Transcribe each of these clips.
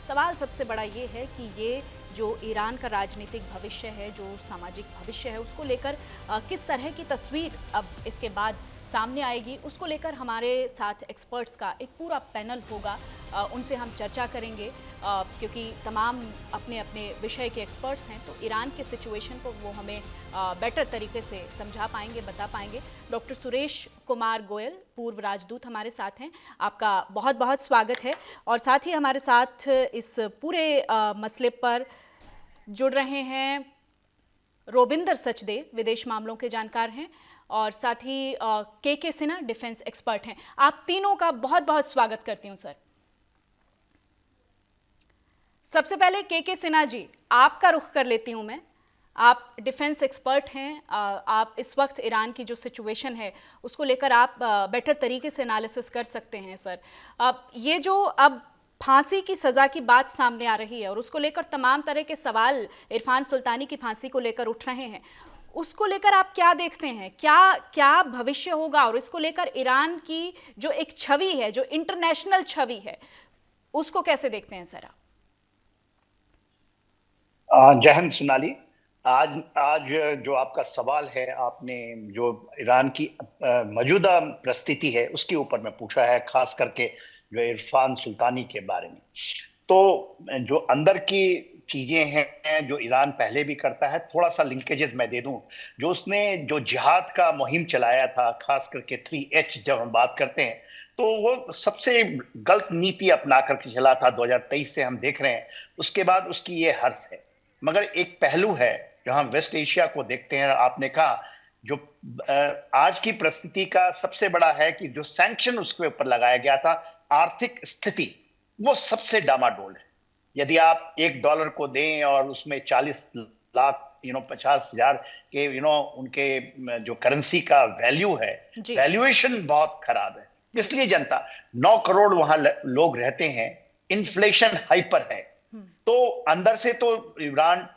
सवाल सबसे बड़ा ये है कि ये जो ईरान का राजनीतिक भविष्य है, जो सामाजिक भविष्य है, उसको लेकर किस तरह की तस्वीर अब इसके बाद सामने आएगी, उसको लेकर हमारे साथ एक्सपर्ट्स का एक पूरा पैनल होगा। उनसे हम चर्चा करेंगे क्योंकि तमाम अपने अपने विषय के एक्सपर्ट्स हैं, तो ईरान के सिचुएशन को वो हमें बेटर तरीके से समझा पाएंगे, बता पाएंगे। डॉक्टर सुरेश कुमार गोयल, पूर्व राजदूत, हमारे साथ हैं। आपका बहुत बहुत स्वागत है। और साथ ही हमारे साथ इस पूरे मसले पर जुड़ रहे हैं रोबिंदर सचदेव, विदेश मामलों के जानकार हैं, और साथ ही के सिन्हा, डिफेंस एक्सपर्ट हैं। आप तीनों का बहुत बहुत स्वागत करती हूं सर। सबसे पहले के सिन्हा जी, आपका रुख कर लेती हूं मैं। आप डिफेंस एक्सपर्ट हैं, आप इस वक्त ईरान की जो सिचुएशन है उसको लेकर आप बेटर तरीके से एनालिसिस कर सकते हैं सर। ये जो अब फांसी की सज़ा की बात सामने आ रही है और उसको लेकर तमाम तरह के सवाल इरफान सुल्तानी की फांसी को लेकर उठ रहे हैं, उसको लेकर आप क्या देखते हैं? क्या क्या भविष्य होगा? और इसको लेकर ईरान की जो एक छवि है, जो इंटरनेशनल छवि है, उसको कैसे देखते हैं सर आप? जय हिंद सोनाली। आज आज जो आपका सवाल है, आपने जो ईरान की मौजूदा परिस्थिति है उसके ऊपर में पूछा है, खास करके जो इरफान सुल्तानी के बारे में। तो जो अंदर की चीजें हैं जो ईरान पहले भी करता है, थोड़ा सा लिंकेजेस मैं दे दूं। जो उसने जो जिहाद का मुहिम चलाया था, खास करके 3H जब हम बात करते हैं, तो वो सबसे गलत नीति अपना करके चला था। 2023 से हम देख रहे हैं, उसके बाद उसकी ये हर्ष है। मगर एक पहलू है जो हम वेस्ट एशिया को देखते हैं। आपने कहा जो आज की परिस्थिति का सबसे बड़ा है कि जो सैंक्शन उसके ऊपर लगाया गया था, आर्थिक स्थिति वो सबसे डामाडोल है। यदि आप $1 को दें और उसमें 40 लाख 50,000 के उनके जो करेंसी का वैल्यू है, जी। वैल्यूएशन बहुत खराब है। जी। इसलिए जनता 9 करोड़ वहां लोग रहते हैं, जी। इन्फ्लेशन हाइपर है। तो अंदर से तो ईरान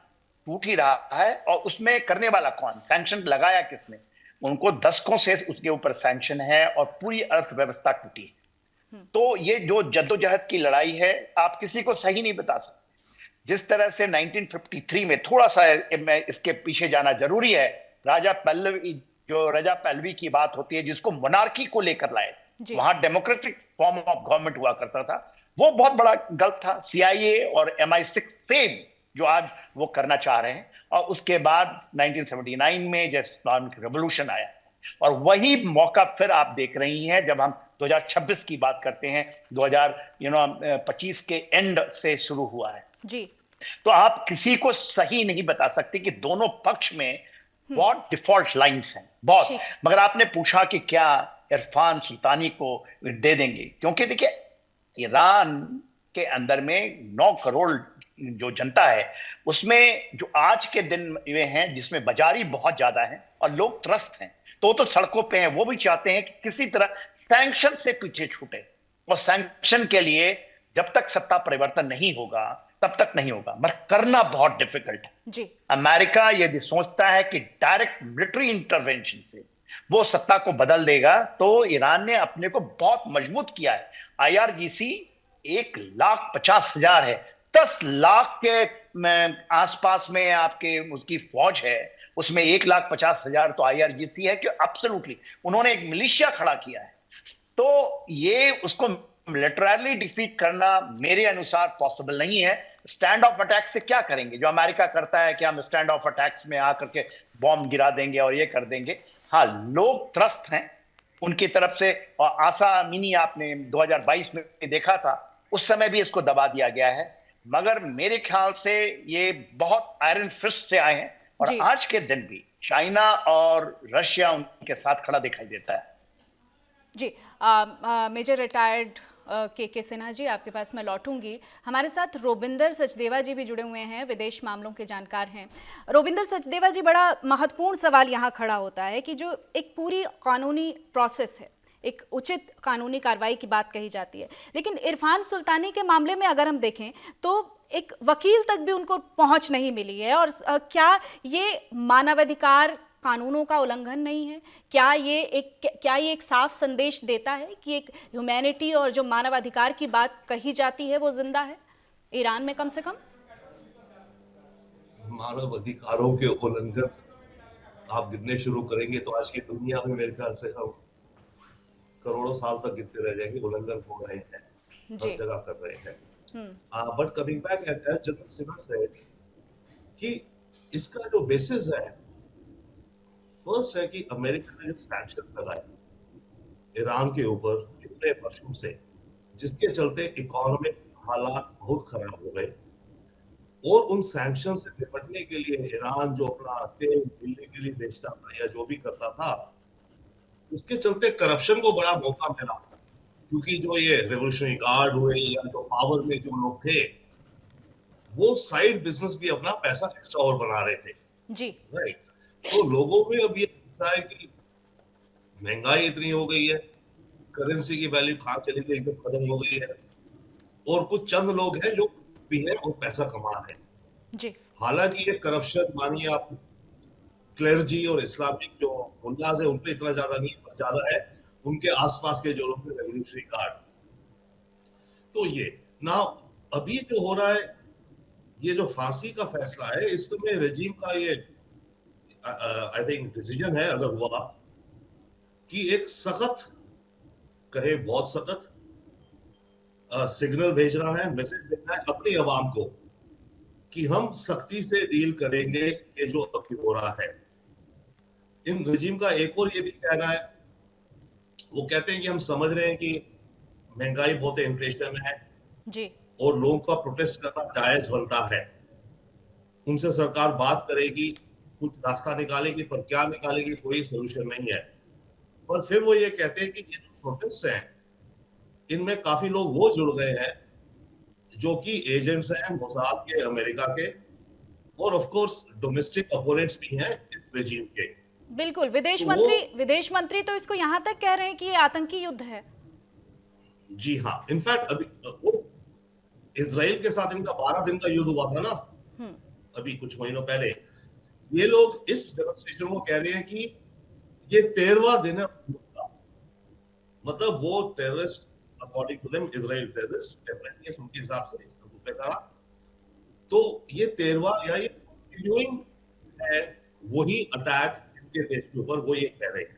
टूट ही रहा है, और उसमें करने वाला कौन? सैंक्शन लगाया किसने? उनको दशकों से उसके ऊपर सैंक्शन है और पूरी अर्थव्यवस्था टूटी है। तो ये जो जद्दोजहद की लड़ाई है, आप किसी को सही नहीं बता सकते। जिस तरह से 1953 में, थोड़ा सा मैं इसके पीछे जाना जरूरी है, राजा पहलवी की बात होती है, जिसको मोनार्की को लेकर लाए। जी। वहां डेमोक्रेटिक फॉर्म ऑफ गवर्नमेंट हुआ करता था, वो बहुत बड़ा गलत था। CIA और MI6 सेम जो आज वो करना चाह रहे हैं। और उसके बाद 1979 में जब इस्लामिक रेवोल्यूशन आया, और वही मौका फिर आप देख रही हैं जब हम 2026 की बात करते हैं। 2025 के एंड से शुरू हुआ है। जी। तो आप किसी को सही नहीं बता सकते कि दोनों पक्ष में बहुत डिफॉल्ट लाइंस हैं, बहुत। ठीक। मगर आपने पूछा कि क्या इरफान सुल्तानी को दे देंगे, क्योंकि देखिए ईरान के अंदर में 9 करोड़ जो जनता है, उसमें जो आज के दिन में हैं, जिसमें बाजारी बहुत ज्यादा है और लोग त्रस्त हैं, तो सड़कों पे हैं। वो भी चाहते हैं कि किसी तरह सैंक्शन से पीछे छूटे, और सैंक्शन के लिए जब तक सत्ता परिवर्तन नहीं होगा तब तक नहीं होगा, मगर करना बहुत डिफिकल्ट है। जी। अमेरिका यदि सोचता है कि डायरेक्ट मिलिट्री इंटरवेंशन से वो सत्ता को बदल देगा, तो ईरान ने अपने को बहुत मजबूत किया है। IRGC 1,50,000 है। 10 लाख के आसपास में आपके उसकी फौज है, उसमें 1,50,000 तो IRGC है कि एब्सोल्युटली उन्होंने एक मिलिशिया खड़ा किया है। तो ये उसको मिलिटरली डिफीट करना मेरे अनुसार पॉसिबल नहीं है। स्टैंड ऑफ अटैक से क्या करेंगे? जो अमेरिका करता है कि हम स्टैंड ऑफ अटैक में आकर के बॉम्ब गिरा देंगे और ये कर देंगे। हाँ, लोग त्रस्त हैं उनकी तरफ से। और आसा अमीनी आपने 2022 में देखा था, उस समय भी इसको दबा दिया गया है। मगर मेरे ख्याल से ये बहुत आयरन फिस्ट से आए हैं, और जी। आज के दिन भी चाइना और रशिया उनके साथ खड़ा दिखाई देता है। जी। मेजर रिटायर्ड के सिन्हा जी, आपके पास मैं लौटूंगी। हमारे साथ रोबिंदर सचदेवा जी भी जुड़े हुए हैं, विदेश मामलों के जानकार हैं। रोबिंदर सचदेवा जी, बड़ा महत्वपूर्ण सवाल यहाँ खड़ा होता है कि जो एक पूरी कानूनी प्रोसेस है, एक उचित कानूनी कार्रवाई की बात कही जाती है, लेकिन इरफान सुल्तानी के मामले में अगर हम देखें तो एक वकील तक भी उनको पहुंच नहीं मिली है। और क्या ये मानवाधिकार कानूनों का उल्लंघन नहीं है? क्या ये एक साफ संदेश देता है कि एक ह्यूमैनिटी और जो मानवाधिकार की बात कही जाती है वो जिंदा है? ईरान में कम से कम? मानव अधिकारों के उल्लंघन आप गिनने शुरू करेंगे तो आज की दुनिया में मेरे ख्याल से हम करोड़ों साल तक गिनते रह जाएंगे। उल्लंघन हो रहे हैं, हर जी। जगह कर रहे हैं। Hmm. But coming back as general Sinha said कि इसका जो बेसिस है, फर्स्ट है कि अमेरिका ने जो सैंक्शंस लगाए ईरान के ऊपर इतने वर्षों से, जिसके चलते इकोनॉमिक हालात बहुत खराब हो गए, और उन सैंक्शन से निपटने के लिए ईरान जो अपना तेल इलीगली बेचता था या जो भी करता था, उसके चलते करप्शन को बड़ा मौका मिला। क्योंकि जो ये रेवोल्यूशनरी गार्ड हुए या जो पावर में जो लोग थे, वो साइड बिजनेस भी अपना पैसा एक्स्ट्रा और बना रहे थे। जी। राइट। तो लोगों में अब ये गुस्सा है कि महंगाई इतनी हो गई है, करेंसी की वैल्यू कहां चली गई, एकदम खत्म हो गई है, और कुछ चंद लोग हैं जो भी है और पैसा कमा रहे हैं। जी। हालांकि ये करप्शन मानिए आप क्लेरजी और इस्लामिक जो मुल्लाज है उन पे इतना ज्यादा नहीं, पर ज्यादा है उनके आसपास के जो लोग रेवोल्यूशनरी गार्ड। तो ये ना अभी जो हो रहा है, ये जो फांसी का फैसला है, इस समय रेजिम का ये आई थिंक डिसीजन है, अगर हुआ, कि एक सख्त, कहे बहुत सख्त सिग्नल भेज रहा है, मैसेज भेज रहा है अपनी आवाम को कि हम सख्ती से डील करेंगे ये जो अभी हो रहा है। इन रेजिम का एक और ये भी कहना है, वो कहते हैं कि हम समझ रहे हैं कि महंगाई बहुत है, इन्फ्लेशन है, जी। और लोगों का प्रोटेस्ट करना जायज बनता है, उनसे सरकार बात करेगी, कुछ रास्ता निकालेगी, पर क्या निकालेगी कोई सोल्यूशन नहीं है। और फिर वो ये कहते हैं कि ये जो प्रोटेस्ट हैं, इनमें काफी लोग वो जुड़ गए हैं जो कि एजेंट्स हैं मोसाद के, अमेरिका के, और ऑफ कोर्स डोमेस्टिक अपोनेंट्स भी हैं इस रेजिम के। बिल्कुल। तो वो, विदेश मंत्री तो इसको यहाँ तक कह रहे हैं कि ये आतंकी युद्ध है। जी हाँ, इनफैक्ट अभी वो इसराइल के साथ इनका 12 दिन का युद्ध हुआ था ना, हम्म। अभी कुछ महीनों पहले। ये लोग इस डेमोन्स्ट्रेशन को कह रहे हैं कि ये 13वां दिन है, मतलब वो terrorist, according to them Israel terrorist definitely उनके हिसाब से रुपए का, तो ये 13वां या ये कंटिन्यूइंग है वही अटैक इनके देश के ऊपर, वो ये कह रहे हैं।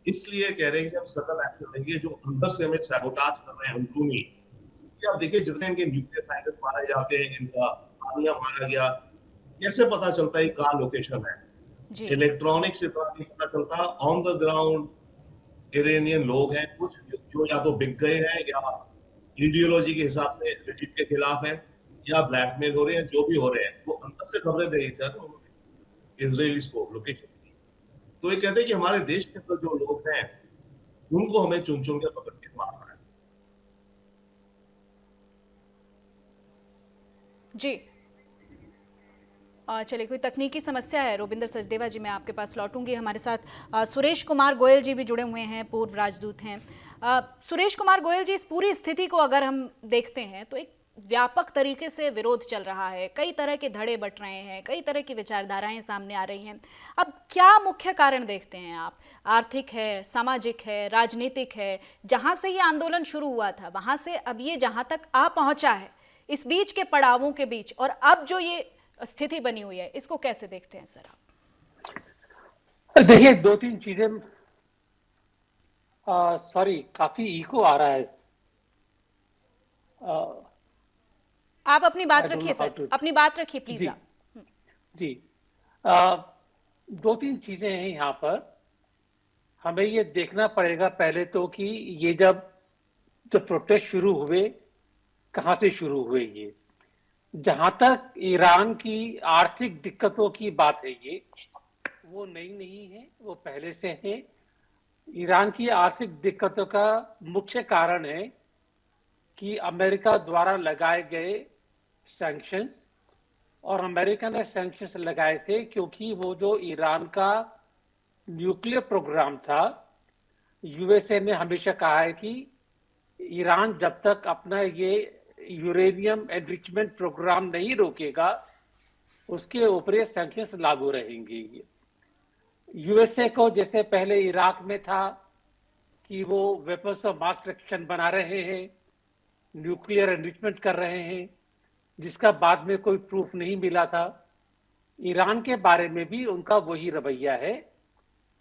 इसलिए कह रहे हैं कि हम सख्त एक्शन लेंगे, जो अंदर से हमें सैबोटाज कर रहे हैं अंदरूनी। कि आप देखिए जितने इनके न्यूक्लियर साइंटिस्ट मारे जाते हैं, इनका आलिया मारा गया, कैसे पता चलता है कहाँ लोकेशन है? जी। इलेक्ट्रॉनिक से पता नहीं पता चलता, ऑन द ग्राउंड इरानियन लोग हैं कुछ जो या तो बिक गए हैं, या आइडियोलॉजी के हिसाब से रिजिम के खिलाफ हैं, या ब्लैकमेल हो रहे हैं, जो भी हो रहे हैं, वो अंदर से खबरें दे रही थी उन्होंने इजरायलीज को लोकेशन की। तो ये कहते हैं कि हमारे देश के अंदर जो लोग हैं उनको हमें चुन चुन के पकड़ के मारना है। जी। चलिए, कोई तकनीकी समस्या है रोबिंदर सचदेवा जी, मैं आपके पास लौटूंगी। हमारे साथ सुरेश कुमार गोयल जी भी जुड़े हुए हैं, पूर्व राजदूत हैं। सुरेश कुमार गोयल जी, इस पूरी स्थिति को अगर हम देखते हैं तो एक व्यापक तरीके से विरोध चल रहा है, कई तरह के धड़े बट रहे हैं, कई तरह की विचारधाराएं सामने आ रही हैं। अब क्या मुख्य कारण देखते हैं आप? आर्थिक है, सामाजिक है, राजनीतिक है? जहां से ये आंदोलन शुरू हुआ था वहां से अब ये जहां तक आ पहुंचा है, इस बीच के पड़ावों के बीच, और अब जो ये स्थिति बनी हुई है, इसको कैसे देखते हैं सर आप? देखिए, दो तीन चीजें, सॉरी काफी इको आ रहा है। आप अपनी बात रखिए सर, अपनी बात रखिए प्लीज। जी, आप जी। दो तीन चीजें हैं यहाँ पर। हमें ये देखना पड़ेगा पहले तो कि ये जब प्रोटेस्ट शुरू हुए, कहाँ से शुरू हुए। ये जहां तक ईरान की आर्थिक दिक्कतों की बात है, ये वो नई नहीं है, वो पहले से है। ईरान की आर्थिक दिक्कतों का मुख्य कारण है कि अमेरिका द्वारा लगाए गए सैंक्शंस, और अमेरिका ने सैंक्शंस लगाए थे क्योंकि वो जो ईरान का न्यूक्लियर प्रोग्राम था, यूएसए ने हमेशा कहा है कि ईरान जब तक अपना ये यूरेनियम एनरिचमेंट प्रोग्राम नहीं रोकेगा, उसके ऊपर ये सैंक्शंस लागू रहेंगे। यूएसए को जैसे पहले इराक में था कि वो वेपन्स ऑफ मास डिस्ट्रक्शन बना रहे हैं, न्यूक्लियर एनरिचमेंट कर रहे हैं, जिसका बाद में कोई प्रूफ नहीं मिला था। ईरान के बारे में भी उनका वही रवैया है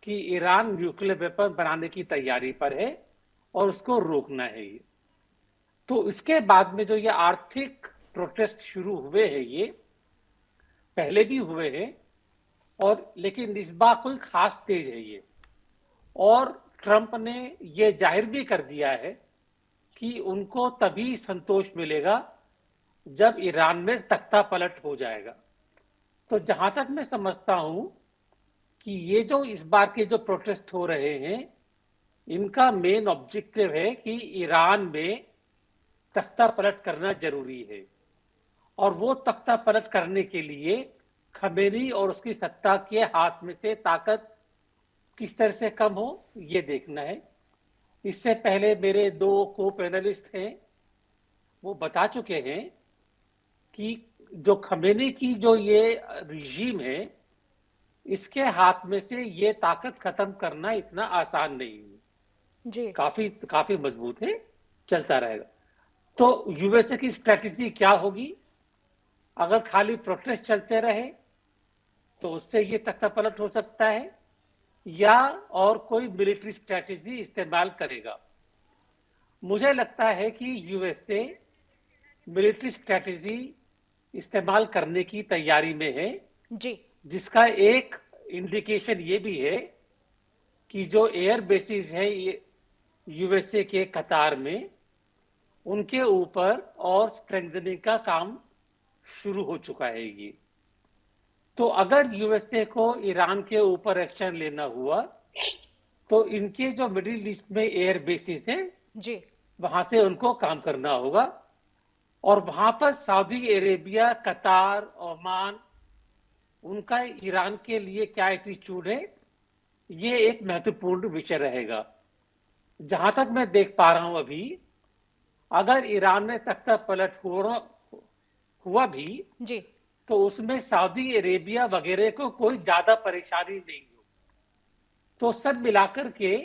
कि ईरान न्यूक्लियर वेपन बनाने की तैयारी पर है और उसको रोकना है ये। तो इसके बाद में जो ये आर्थिक प्रोटेस्ट शुरू हुए हैं, ये पहले भी हुए हैं और लेकिन इस बार कोई खास तेज है ये। और ट्रंप ने ये जाहिर भी कर दिया है कि उनको तभी संतोष मिलेगा जब ईरान में तख्ता पलट हो जाएगा। तो जहां तक मैं समझता हूं कि ये जो इस बार के जो प्रोटेस्ट हो रहे हैं, इनका मेन ऑब्जेक्टिव है कि ईरान में तख्ता पलट करना जरूरी है और वो तख्ता पलट करने के लिए खमेनी और उसकी सत्ता के हाथ में से ताकत किस तरह से कम हो, ये देखना है। इससे पहले मेरे 2 को पैनलिस्ट हैं, वो बता चुके हैं कि जो खमेनी की जो ये रिजीम है, इसके हाथ में से ये ताकत खत्म करना इतना आसान नहीं है। जी। काफी काफी मजबूत है, चलता रहेगा। तो यूएसए की स्ट्रेटेजी क्या होगी? अगर खाली प्रोटेस्ट चलते रहे तो उससे ये तख्तापलट हो सकता है, या और कोई मिलिट्री स्ट्रेटेजी इस्तेमाल करेगा। मुझे लगता है कि यूएसए मिलिट्री स्ट्रेटेजी इस्तेमाल करने की तैयारी में है, जी। जिसका एक इंडिकेशन ये भी है कि जो एयर बेसिस है ये यूएसए के कतार में, उनके ऊपर और स्ट्रेंथनिंग का काम शुरू हो चुका है ये। तो अगर यूएसए को ईरान के ऊपर एक्शन लेना हुआ तो इनके जो मिडिल ईस्ट में एयर बेसिस है, जी। वहां से उनको काम करना होगा। और वहां पर सऊदी अरेबिया, कतार, ओमान, उनका ईरान के लिए क्या एटीट्यूड है, ये एक महत्वपूर्ण विषय रहेगा। जहां तक मैं देख पा रहा हूं अभी, अगर ईरान में तख्ता पलट हुआ भी जी। तो उसमें सऊदी अरेबिया वगैरह को कोई ज्यादा परेशानी नहीं हो। तो सब मिलाकर के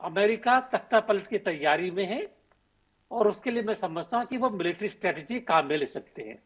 अमेरिका तख्ता पलट की तैयारी में है और उसके लिए मैं समझता हूं कि वो मिलिट्री स्ट्रेटेजी काम में ले सकते हैं।